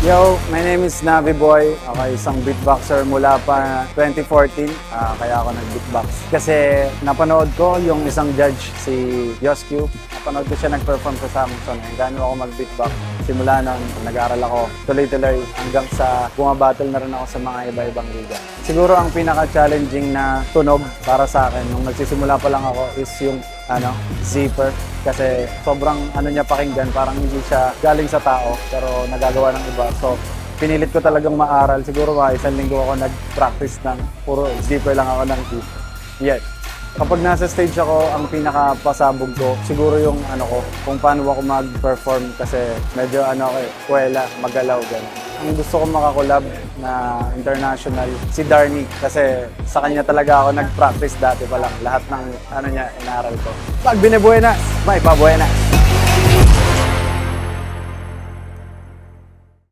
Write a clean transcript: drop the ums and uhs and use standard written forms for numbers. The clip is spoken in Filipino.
Yo, my name is Navi Boy. Ako ay isang beatboxer mula pa 2014. Kaya ako nag-beatbox. Kasi napanood ko yung isang judge, si Yosq. Napanood ko siya nag-perform sa Samson. Gano'n ako mag-beatbox. Simula noon, nag-aaral ako tuloy-tuloy hanggang sa bumabattle na rin ako sa mga iba-ibang liga. Siguro ang pinaka-challenging na tunog para sa akin nung nagsisimula pa lang ako is yung zipper. Kasi sobrang niya pakinggan, parang hindi siya galing sa tao pero nagagawa ng iba. So pinilit ko talagang maaral. Siguro isang linggo ako nag-practice ng puro zipper lang ako ng beat. Yeah. Kapag nasa stage ako, ang pinakapasabog ko, siguro yung kung paano ako mag-perform kasi medyo kuwela, magalaw, gano'n. Ang gusto kong makakolab na international, si Darnie, kasi sa kanya talaga ako nag-practice dati pa lang. Lahat ng inaral ko. Pag binebuenas, may pabuenas.